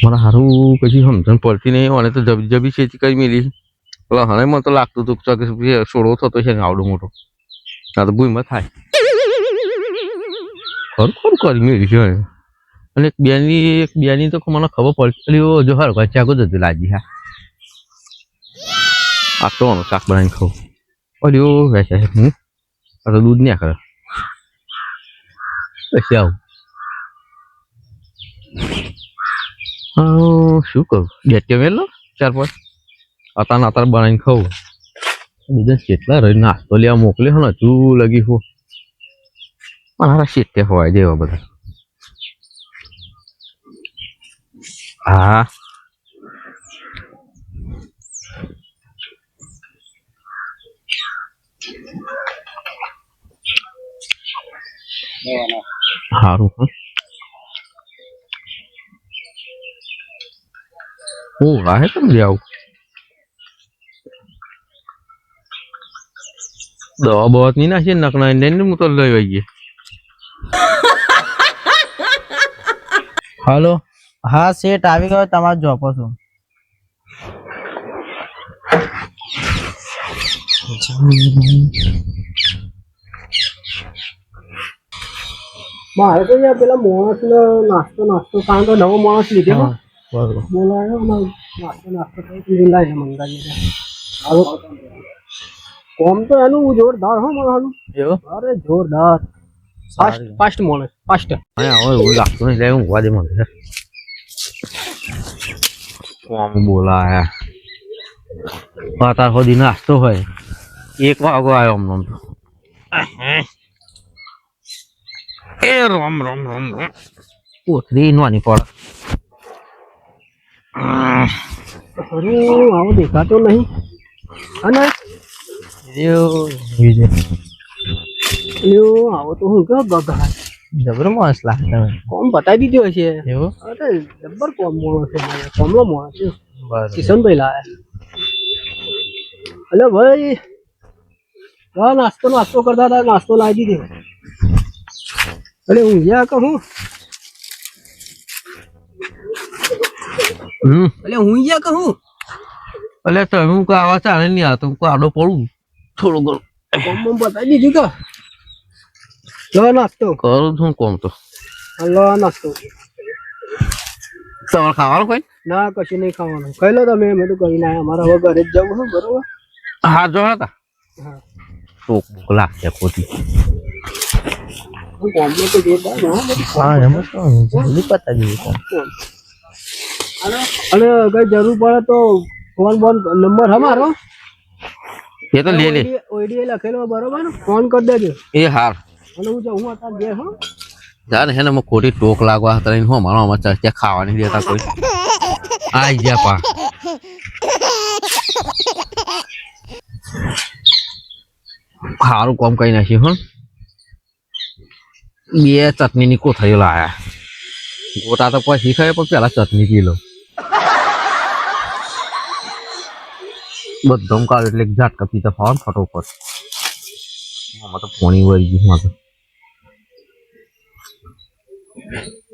મને સારું પછી સમજણ પડતી નહીં મને તો જબી છે કઈ મિલી એટલે હવે મને તો લાગતું હતું કે સોડો થતો છે ને આવડો મોટો આ તો ભૂઈમાં થાય ખરું ખરું કરી મેળી છે અને એક બેની તો મને ખબર પડતી જો હારું કાંઈ ચાકુ જ હતું લાજી હા આ તો શાક બનાવીને ખાવું અલ્યો વેચે હું આ તો દૂધ નહીં કરે પછી આવું શું કરું બેટ્યો મેલો 4-5 અત્યારે બનાવીને ખાવું બીજા કેટલા રહી નાસ્તો લેવા મોકલે હો ને હજુ લગી હું મારા શેટ્યા હોય જેવા બધા હા સારું હું રાહે તમે જાવ દવા બવા નહીં નાખીએ નકના ને હું તો લઈ આવીએ हेलो हाँ सेठ આવી ગયો તમારો જોબ છો મારે તો યાર પેલા માણસ ને નાસ્તો કારણ કે નવો માણસ લીધે બોલાયો નાસ્તો કરી લાઈને મંગાવીએ કોમ તો એનું જોરદાર હો મારું અરે જોરદાર ફાસ્ટ માણસ ફાસ્ટ એવું લાગતું નહીં લે ઊંઘવા દે મને કોમ બોલાયા અત્યાર સુધી નાસ્તો હોય 1 વાગો આવ્યો આમ તો એ રોમ રોમ રોમ રોમ કોથરી નવાની પડ અરે આવો દેખાતો નહીં અને આવો તો હું કયો બગા જબર માણસ લાગે કોમ બતાવી દીધો હશે એવું અરે જબર કોમ મોણો છે કોમનો મોણો છે કિશનભાઈ લાયા અલે ભાઈ નાસ્તો કરતા હતા નાસ્તો લાવી દીધો અરે હું જ્યાં કહું અલે હું જ્યાં કહું એટલે તમે હું આવા ચાલે નહીં આવતો હું આડો પડું થોડું ઘણું કોમ બતાવી દીધું કે લો નાસ્તો કરું છું કોમ તો લો નાસ્તો તમારે ખાવાનું કોઈ ના કશું નહીં ખાવાનું ખાઈ લો તમે મેં તો કરી ના અમારા હવે ઘરે જ જવું છે બરોબર હા જો હતા હા શોક ભૂખ લાગશે ખોટી કોમ તો જોરદાર હા એમ તો જલ્દી પતા દીધું અને કઈ જરૂર પડે તો ફોન નંબર અમારો એ તો લે ઓઈડી લખેલો બરોબર ફોન કરી દેજો એ હાર અને હું અત્યારે ગયા હો જાને હે ને મને ખોટી ટોક લાગવા હતા હો મારો આમાં ચર્ચા ખાવાની દેતા કોઈ આઈ ગયા પા સારું કોમ કઈ નાખ્યું હો 2 ચટણીની કોથળીઓ લાયા ગોટા તો પછી ખાય પણ પેલા ચટણી પી લો બધું કાઢ એટલે ઝાટકા પીતા ફાવ ફટોફટ આમાં તો પોણી વળી ગયું માં તો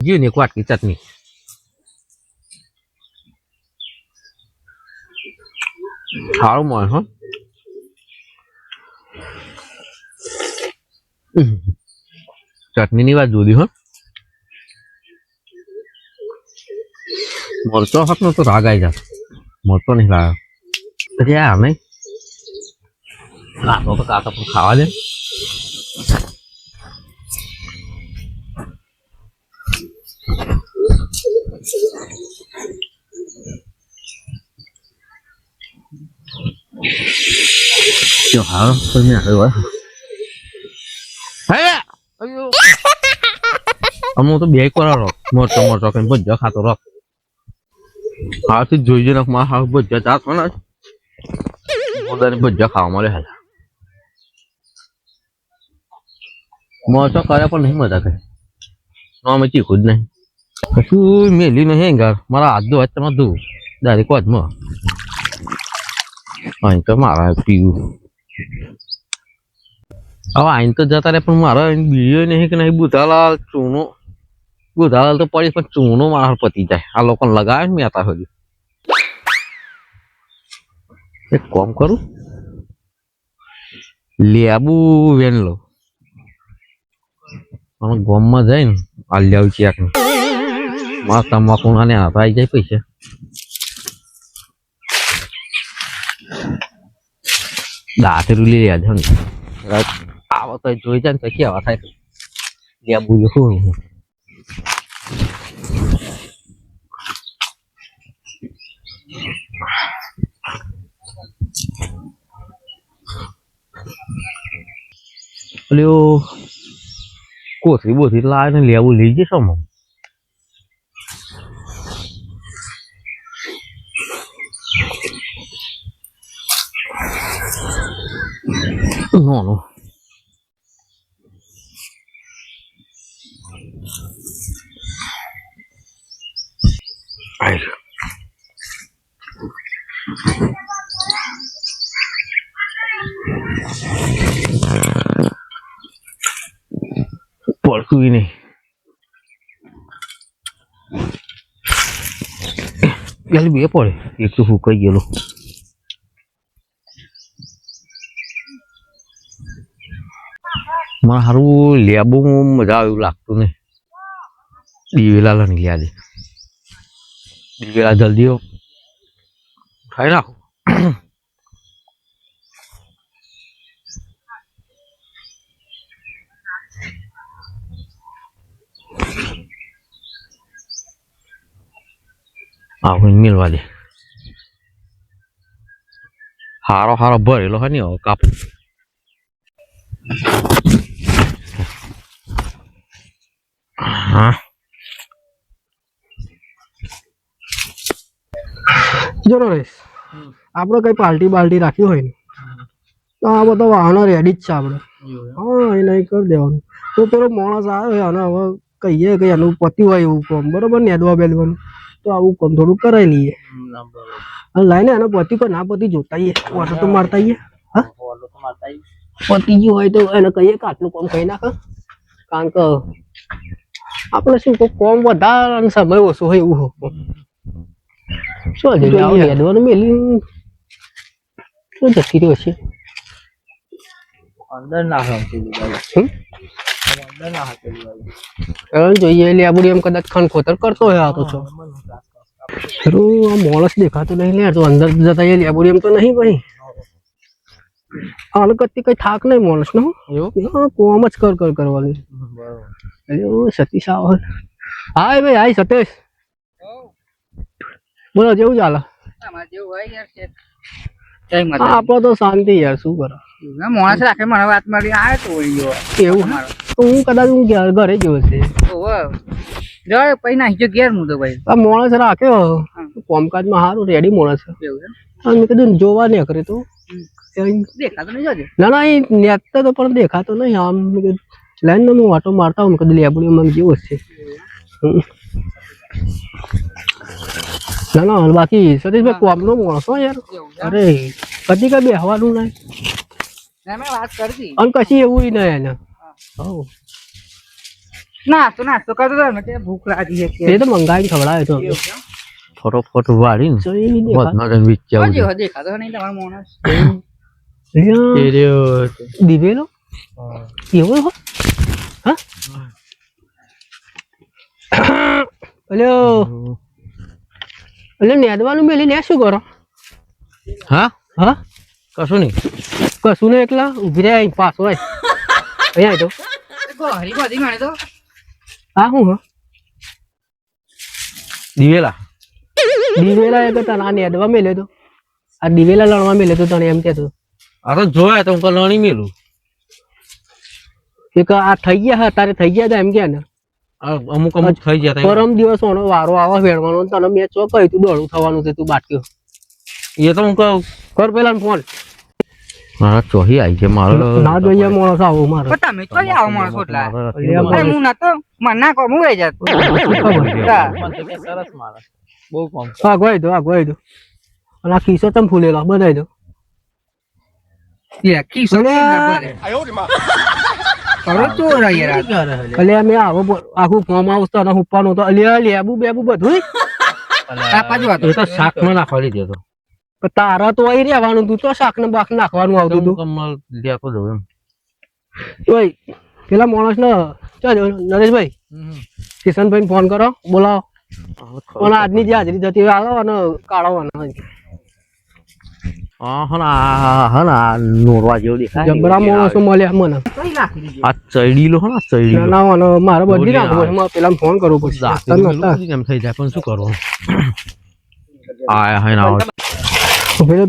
ગયું ને એક વાટકી ચટણી સારું મળે હો ચટણીની વાત જોડી હો મરચો હક નો તો રાગ આવી જાય મરચો નહીં લાવ્યો પછી આ નહીં કાકો તો કાકા પણ ખાવા દે જો હા તો મેં આવ્યો હે અયો અમો તો બે કરારો મોટો મોટો કઈ ભજ્જા ખાતો રોક હાથી જોઈ ને માં હા ભજ્જા જાત ના મોદાની ભજ્જા ખાવા મળે હાલ મોટો કરે પણ નહીં મજા કરે અમે ચીખું જ નહીં કશું મેલી નહીં ઘર મારા હાથ દો તમે દઉં ડાયરેક્ટ કોચમાં અહીં તો મારા પીવું હવે આઈને તો જતા રહે પણ મારા બીજો નહીં કે નહીં બુધાલાલ ચૂનો ગોધાવલ તો પડી પણ ચૂનો માર પતી જાય આ લોકોને લગાવે ને મેં હતા સુધી એક કામ કરું લેબુ વેન લો અને ગોમમાં જઈને આલ્યાવ ચેક માં તમાકુ ના ને હાથ આવી જાય પૈસા દાંતરું લઈ રહ્યા છે આવો તો જોઈ જાય ને તો કેવા થાય લેબુ શું પેલું કોથળી બોથળી લાવે ને લેવું લઈ જશે મમ નો Ay. પડતું નહીં પેલી બે પડે એક તો ફૂકાઈ ગયેલો મને સારું લેબુ મજા આવ્યું લાગતું ને દિવેલા લઈ લ્યા દે દિવેલા જલ્દી ખાઈ નાખો આવું મેળવા દે હારો હારો ભરેલો હોય ને હવે કાપ હા જો નરેશ આપણે કઈ પાર્ટી બાલ્ટી રાખી હોય ને તો આ બધા વાહનો રેડી જ છે આપણે હા એ નહીં કરી દેવાનું તો પેલો માણસ આવ્યો અને હવે કહીએ કે એનું પતિ હોય એવું કામ બરોબર ને અદવા બેલવાનું તો આવું કામ થોડું કરાવી લઈએ લાઈને એનો પતિ કોઈ ના પતિ જોતા ઓટો તો મારતા હા પતિ ગયું હોય તો એને કહીએ કે આટલું કામ કહી નાખે કારણ કે આપણે શું કોમ વધારે અને સમય ઓછો હોય એવું હોય શું હેડવાનું મેલી શું જતી રહ્યો છે અંદર ના જોઈએ લેબુડી એમ કદાચ ખન ખોતર કરતો હોય આ તો છો આ મોણસ દેખાતો નહીં લે તો અંદર જતા લેબુડી એમ તો નહીં ભાઈ હાલકતી કઈ થાક નહીં માણસ નો કોમ જ કર કરવાનું સતીશ આવો હાય ભાઈ હાય સતીશ બોલો જેવું ચાલે આપડે તો શાંતિ યાર શું કરો માણસ રાખે મને વાત મારી આવે તો એવું તો હું કદાચ હું ઘરે ગયો છે પછી નાખી ઘેર હું તો ભાઈ આ માણસ રાખ્યો કોમકાજમાં સારું રેડી માણસ મેં કીધું જોવા નહીં કરે તો દેખાતો નહીં જોજે ના ના એ નેતા તો પણ દેખાતો નહીં આમ લાઈન હું વાટો મારતા હું કદી લેબડી મને જેવો છે ના ના બાકી સતીશભાઈ કોમનો માણસ હો યાર અરે કદી કઈ બેહવાનું નહીં મેં વાત કરી અને કશી એવું નહીં એને નાસ્તો કરતો હતો કે ભૂખ લાગી છે એ તો મંગાવીને ખવડાવે તો ફટોફટ વાળીને દેખાતો નહીં તમારો માણસ દિવેલો એવો હો હા હલો એટલે નેદવાનું મેલી ને શું કરો હા હા કશું નહીં એકલા ઉભી રહ્યા પાસ હોય અહીંયા તો હરી બધી મને તો હા હું હા દિવેલા એક તને આ નેદવા મેલે તો આ દિવેલા લણવા મેલે તો તને એમ કેતો આ તો જોયા તો હું લણી મેલું એક આ થઈ ગયા તારે થઈ ગયા હતા એમ કે ને અમુક થઈ ગયા પરમ દિવસ વારો આવા વેડવાનો તને મેં ચો કહ્યું તું દોડું થવાનું છે તું બાટક્યો એ તો હું કહું કર પેલા ફોન મારા ચોહી આવી છે મારો ના જોઈએ માણસ આવો મારો તમે તો આવો માણસ એટલા હું નતો મને ના કહું હું રહી જાત સરસ મારે બહુ કોમ હા ગોઈ દો અને આ ખીસો તમે ફૂલેલો બનાવી દો કરો ચોર યાર અલ્યા મેં આખું ફોર્મ હાઉસ તો હુપ્પાનું તો અલ્યા લેબુ બેબુ બધું આ પાછું હતું એ તો શાકમાં નાખવા લીધો હતો પણ તારા તો અહીં રહેવાનું તું તો શાક ને બાક નાખવાનું આવતું હતું કમલ દેખો દઉં એમ ઓય પેલા માણસ ને ચાલ નરેશભાઈ કિશનભાઈ ફોન કરો બોલાવો અને આજની જે હાજરી થતી હોય આવો અને કાઢવાનો હા નોરવા જેવું દેખાય જબરા માણસો મળ્યા મને કઈ નાખી દીધી આ ચૈડીલો હે ને ચૈડીલો ના અને મારે બધી નાખવું પેલા ફોન કરવો પડશે દાંતનું પેલું એમ થઈ જાય પણ શું કરવું આ હે ના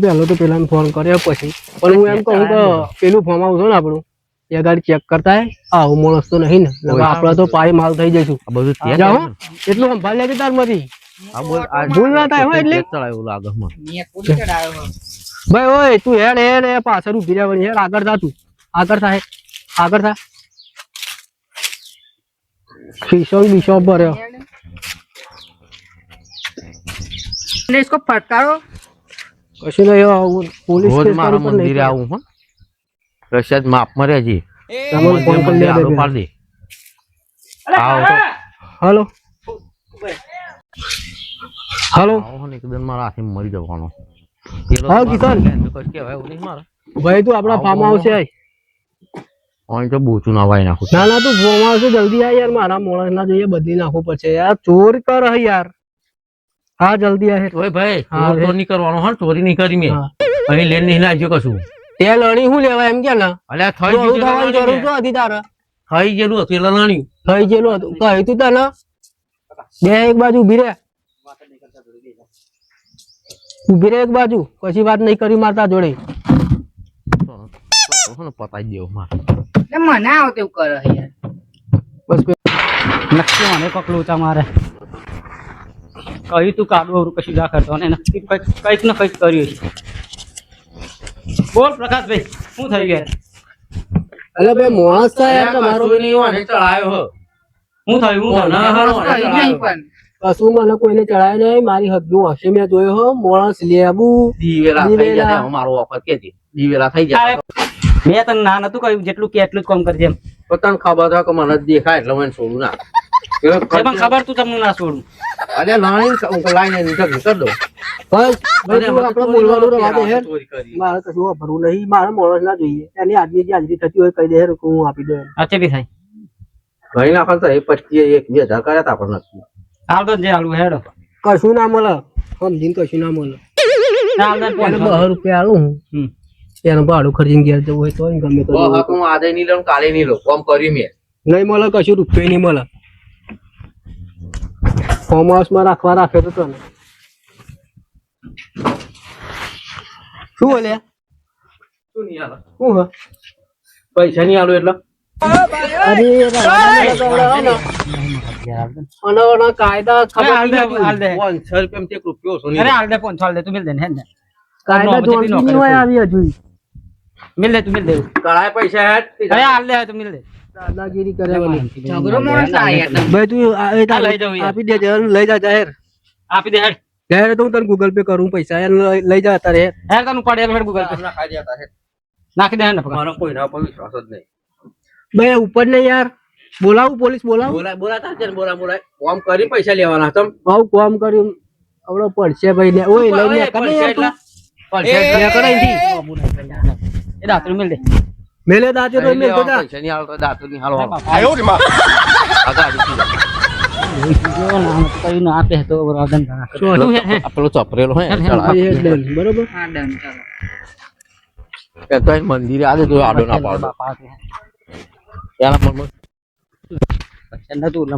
પહેલો તો પેલા ફોન કર્યો પછી પણ હું એમ કહું કે પેલું ફોર્મ હાઉસ હોય ને આપણું એ ગાડી ચેક કરતા આવું માણસ તો નહીં ને આપડે તો પાય માલ થઈ જઈશું આ બધું ત્યાં જાઓ એટલું સંભાળ લેજે તાર માંથી આ બોલ આ ભૂલ ના થાય હો એટલે ચડાયું લાગે મને મેં કોલી ચડાયો ભાઈ ઓય તું હેડ હેડ એ પાછળ ઉભી રહેવાની હેડ આગળ થા તું આગળ થા ખીસો બીસો ભર્યો ને इसको फटकारो કશું નહીં પોલીસ રોજ કેસ મારા પર નહીં મંદિરે આવું હો રશિયાદ માપમાં રહેજી તમારો ફોન કરી લે આડો પાડી દે આવો હાલો હાલો આવો ને એકદમ મારા હાથે મરી જવાનો હા, કિશન. કઈ કહેવાય એવું નહીં મારે ભાઈ તું આપડા ફાર્મ હાઉસ છે અહીં તો બોચું ના વાઈ નાખું ના ના તું ફાર્મ હાઉસ જલ્દી આ યાર મારા મોણસ ના જોઈએ બદલી નાખવું પડશે યાર ચોર કર હે યાર હા જલ્દી આ ઓય ભાઈ હા, ચોર તો નહીં કરવાનો હા ચોરી નહીં કરી મેં હા. અહીં લેન નહીં લાવજો કશું તે લણી હું લેવા એમ કે ના અલ્યા તો આવું થવાની જરૂર તો હતી તારે થઈ ગયેલું હતું એટલે લાણ્યું થઈ ગયેલું હતું કહ્યું તું તને બે એક બાજુ ઉભી રે એક બાજુ પછી વાત નહીં કરી મારતા જોડે પતાઈ દેવું મારે એટલે મને આવતે એવું કરે છે યાર બસ નક્કી મને કોક લોચા મારે કહ્યું તું કાઢવું અવરું કશું ના કરતો અને નક્કી કંઈક ને કંઈક કર્યું છે બોલ પ્રકાશભાઈ શું થયું યાર અલે ભાઈ મોણસ છે યાર તમારો ચડાયો હો શું થયું હું થયું કઈ નહીં પણ કશું મને કોઈને ચડાય નહીં મારી હદનું હશે મેં જોયો હો મોણસ લેબુ દીવેલા થઈ દીવેલા. જાય મારો વખત કે દીવેલા થઈ જાય મેં તને ના નતું કહ્યું જેટલું કે એટલું જ કામ કરજે એમ પોતાને ખબર છે કે મને દેખાય એટલે મને છોડું ના પણ ખબર તું તમને ના છોડું અરે લાઈન લાઈન કરી દો બસ ભાઈ તું આપણે બોલવાનું રવા દે હેર મારે કશું વાપરવું નહીં મારે મોણસ ના જોઈએ એની આજની જે હાજરી થતી હોય કહી દે હેર હું આપી દે અચે બી થાય ઘણી નાખો તો એ 25,000 કર્યા તા પણ નથી હાલ તો જે હાલું હેડો કશું ના મળે સમજીને કશું ના મળે હાલ તો એને 10 રૂપિયા આલું હમ એનું ભાડું ખર્ચીને ઘેર જવું હોય તો ગમે તો જવું હોય. હું આજે નહીં લઉં કાલે નહીં લઉં કોમ કર્યું મેં નહીં મળે કશું રૂપિયા નહીં મળે ફાર્મ હાઉસમાં રાખવા રાખે તો તને શું બોલ્યા શું નહીં હાલે શું હ પૈસા નહીં આલું એટલે અરે કાયદા ખબર હાલ દે હાલ દે 500 રૂપિયા એક રૂપિયો ઓછો નહીં અરે હાલ દે ફોન ચાલ દે તું મિલ દે ને હેડ ને કાયદા જોડતી નહીં હોય આવી હજુ મિલ દે તું મિલ દે કળાય પૈસા હેડ અરે હાલ દે તું મિલ દે દાદાગીરી કરવાની ઝઘડો માણસ આ યાર તમે. ભાઈ તું આ લઈ જાઉં યાર. આપી દે લઈ જા જાહેર આપી દે હેડ જાહેર તો હું તને ગૂગલ પે કરું પૈસા એને લઈ જા તારે હેડ તને પડે હેડ ગૂગલ પે ખાઈ જતા હેડ નાખી દે હેડ ને પકડ મારો કોઈના પર વિશ્વાસ જ નહીં ભાઈ ઉપર ને યાર બોલાવું પોલીસ બોલાવું બોલાતા છે ને બોલાય કોમ કરી પૈસા લેવાના તમ બહુ કામ કર્યું આવડો પડશે ભાઈ ને ઓય લઈ લે કરે યાર તું એ દાતરું મિલ દે મેલે દાતે તો મેલ તો જા પૈસા નહીં હાલતો દાંત નહીં હાલવા આયો રે માં આગળ આવી જો ના કઈ ના આપે તો રાધન તું હે પેલો ચપરેલો હે એ ડન બરોબર હા ડન ચાલો એ તો અહીં મંદિરે આજે તો આડો ના પાડો બાપા એના મનમાં તું